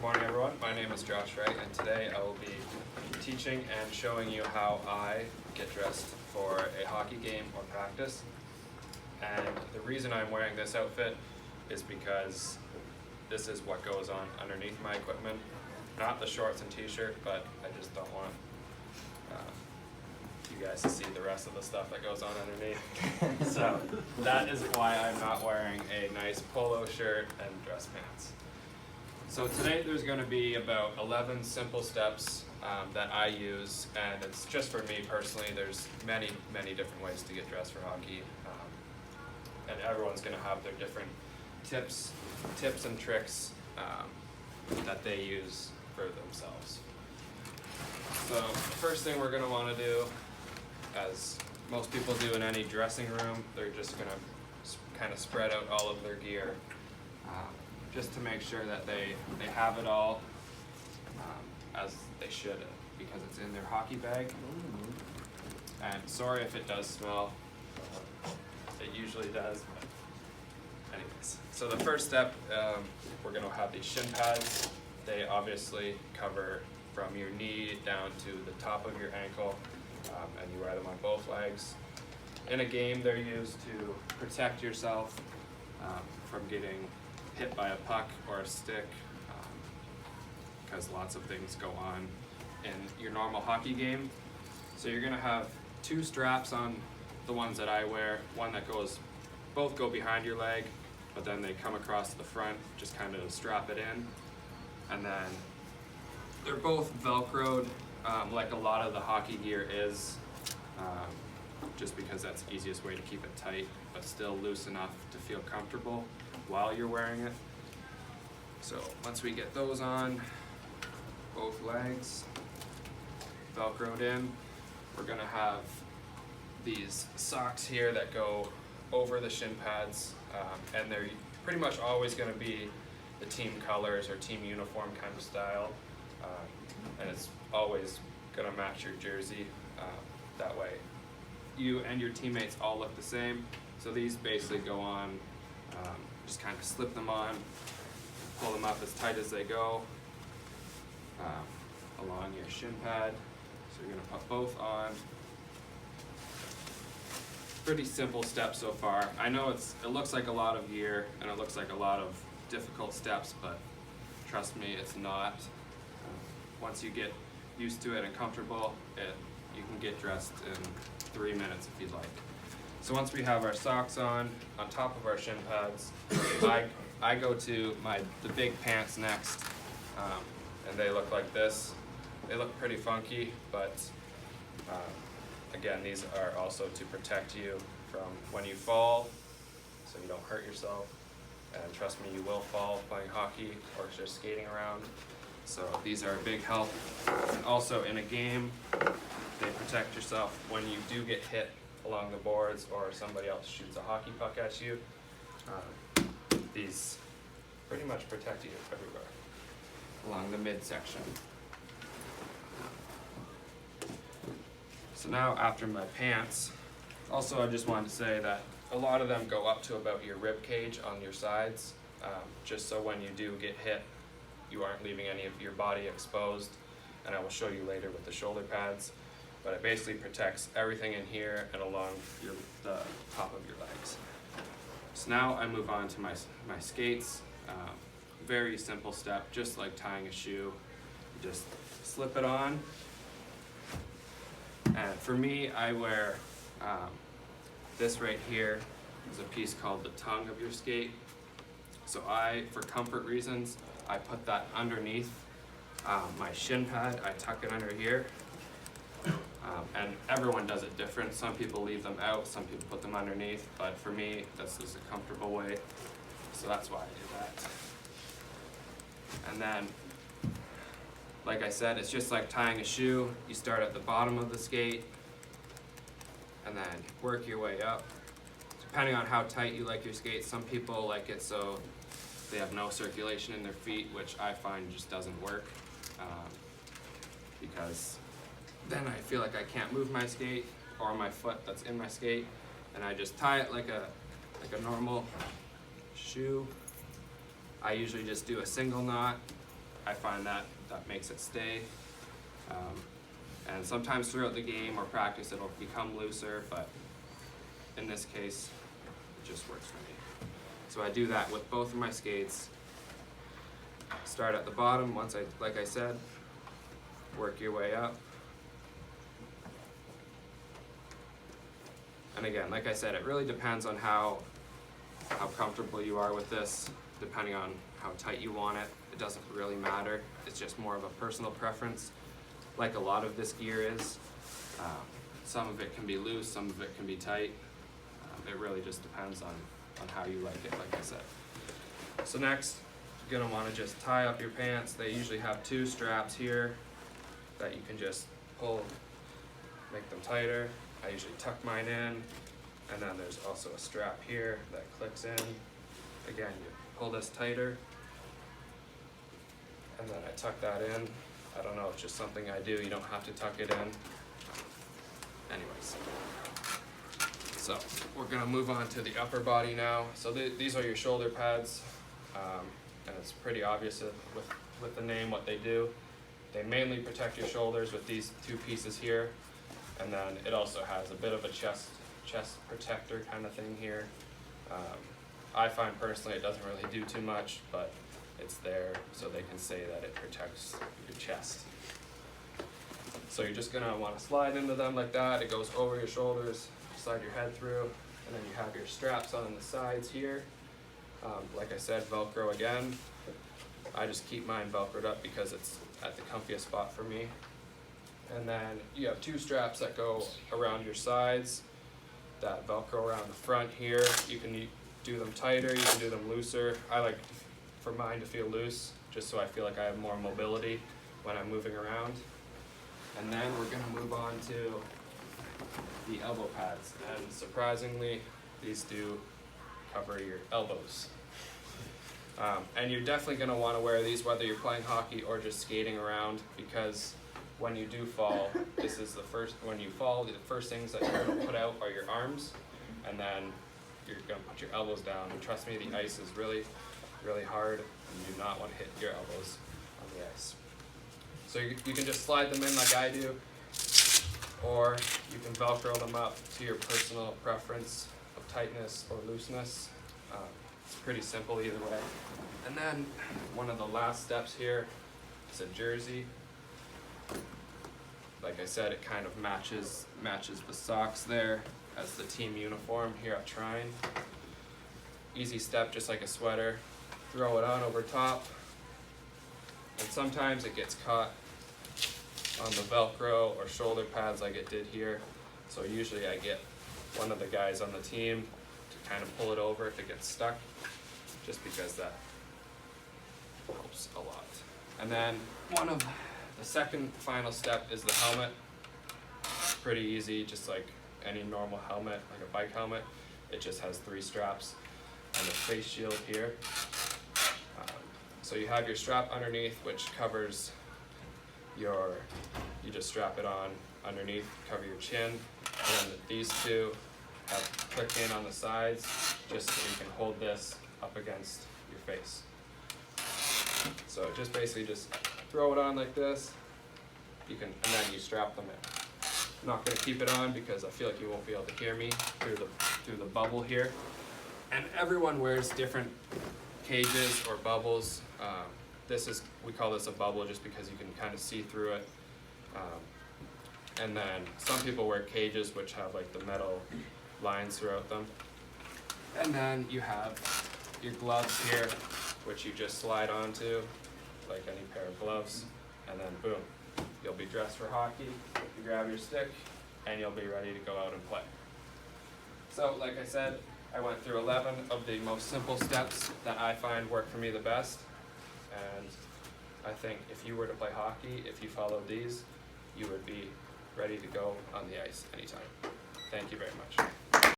Good morning, everyone. My name is Josh Wright, and today I will be teaching and showing you how I get dressed for a hockey game or practice. And the reason I'm wearing this outfit is because this is what goes on underneath my equipment. Not the shorts and t-shirt, but I just don't want you guys to see the rest of the stuff that goes on underneath. So that is why I'm not wearing a nice polo shirt and dress pants. So today there's going to be about 11 simple steps that I use, and it's just for me personally. There's many different ways to get dressed for hockey, and everyone's going to have their different tips and tricks that they use for themselves. So the first thing we're going to want to do, as most people do in any dressing room, they're just going to kind of spread out all of their gear. Just to make sure that they have it all as they should, because it's in their hockey bag. And sorry if it does smell, it usually does, but anyways. So the first step, we're going to have these shin pads. They obviously cover from your knee down to the top of your ankle, and you wear them on both legs. In a game, they're used to protect yourself from getting hit by a puck or a stick, because lots of things go on in your normal hockey game. So you're going to have two straps on the ones that I wear, one that both go behind your leg, but then they come across the front, just kind of strap it in. And then they're both Velcroed, like a lot of the hockey gear is, just because that's the easiest way to keep it tight, but still loose enough to feel comfortable while you're wearing it. So once we get those on, both legs Velcroed in, we're gonna have these socks here that go over the shin pads, and they're pretty much always gonna be the team colors or team uniform kind of style, and it's always gonna match your jersey. That way you and your teammates all look the same. So these basically go on, just kind of slip them on, pull them up as tight as they go along your shin pad. So you're going to put both on. Pretty simple step so far. I know it looks like a lot of gear and it looks like a lot of difficult steps, but trust me, it's not. Once you get used to it and comfortable, you can get dressed in 3 minutes if you'd like. So once we have our socks on top of our shin pads, I go to the big pants next, and they look like this. They look pretty funky, but again, these are also to protect you from when you fall, so you don't hurt yourself. And trust me, you will fall playing hockey or just skating around. So these are a big help. And also in a game, they protect yourself when you do get hit along the boards or somebody else shoots a hockey puck at you. These pretty much protect you everywhere along the midsection. So now after my pants, also I just wanted to say that a lot of them go up to about your rib cage on your sides, just so when you do get hit, you aren't leaving any of your body exposed, and I will show you later with the shoulder pads. But it basically protects everything in here and along the top of your legs. So now I move on to my skates. Very simple step, just like tying a shoe. You just slip it on. And for me, I wear this right here is a piece called the tongue of your skate. So for comfort reasons, I put that underneath my shin pad. I tuck it under here. And everyone does it different. Some people leave them out, some people put them underneath, but for me, this is a comfortable way, so that's why I do that. And then, like I said, it's just like tying a shoe. You start at the bottom of the skate, and then work your way up. Depending on how tight you like your skate, some people like it so they have no circulation in their feet, which I find just doesn't work, because then I feel like I can't move my skate or my foot that's in my skate, and I just tie it like a normal shoe. I usually just do a single knot I find that makes it stay. And sometimes throughout the game or practice it'll become looser, but in this case it just works for me. So I do that with both of my skates. Start at the bottom, like I said, work your way up. And again, like I said, it really depends on how comfortable you are with this, depending on how tight you want it. It doesn't really matter. It's just more of a personal preference, like a lot of this gear is. Some of it can be loose, some of it can be tight. It really just depends on how you like it, like I said. So next, you're gonna wanna just tie up your pants. They usually have 2 straps here that you can just pull, make them tighter. I usually tuck mine in, and then there's also a strap here that clicks in. Again, you pull this tighter, and then I tuck that in. I don't know, it's just something I do. You don't have to tuck it in. Anyways, so we're gonna move on to the upper body now. So these are your shoulder pads, and it's pretty obvious with the name what they do. They mainly protect your shoulders with these 2 pieces here, and then it also has a bit of a chest protector kind of thing here. I find personally it doesn't really do too much, but it's there so they can say that it protects your chest. So you're just gonna wanna slide into them like that. It goes over your shoulders, slide your head through, and then you have your straps on the sides here. Like I said, Velcro again. I just keep mine Velcroed up because it's at the comfiest spot for me. And then you have 2 straps that go around your sides that Velcro around the front here. You can do them tighter, you can do them looser. I like for mine to feel loose, just so I feel like I have more mobility when I'm moving around. And then we're gonna move on to the elbow pads. And surprisingly, these do cover your elbows. And you're definitely gonna wanna wear these whether you're playing hockey or just skating around, because when you do fall, when you fall, the first things that you're gonna put out are your arms, and then you're gonna put your elbows down. And trust me, the ice is really, really hard, and you do not wanna hit your elbows on the ice. So you can just slide them in like I do, or you can Velcro them up to your personal preference of tightness or looseness. It's pretty simple either way. And then one of the last steps here is a jersey. Like I said, it kind of matches the socks there as the team uniform here at Trine. Easy step, just like a sweater. Throw it on over top. And sometimes it gets caught on the Velcro or shoulder pads like it did here. So usually I get one of the guys on the team to kind of pull it over if it gets stuck, just because that helps a lot. And then the second final step is the helmet. It's pretty easy, just like any normal helmet, like a bike helmet. It just has 3 straps and a face shield here. So you have your strap underneath, which covers you just strap it on underneath, cover your chin. And then these 2 have click in on the sides, just so you can hold this up against your face. So just basically just throw it on like this, and then you strap them in. I'm not gonna keep it on because I feel like you won't be able to hear me through the bubble here. And everyone wears different cages or bubbles. We call this a bubble just because you can kind of see through it. And then some people wear cages which have like the metal lines throughout them. And then you have your gloves here, which you just slide onto like any pair of gloves, and then boom, you'll be dressed for hockey. You grab your stick and you'll be ready to go out and play. So like I said, I went through 11 of the most simple steps that I find work for me the best, and I think if you were to play hockey, if you followed these, you would be ready to go on the ice anytime. Thank you very much.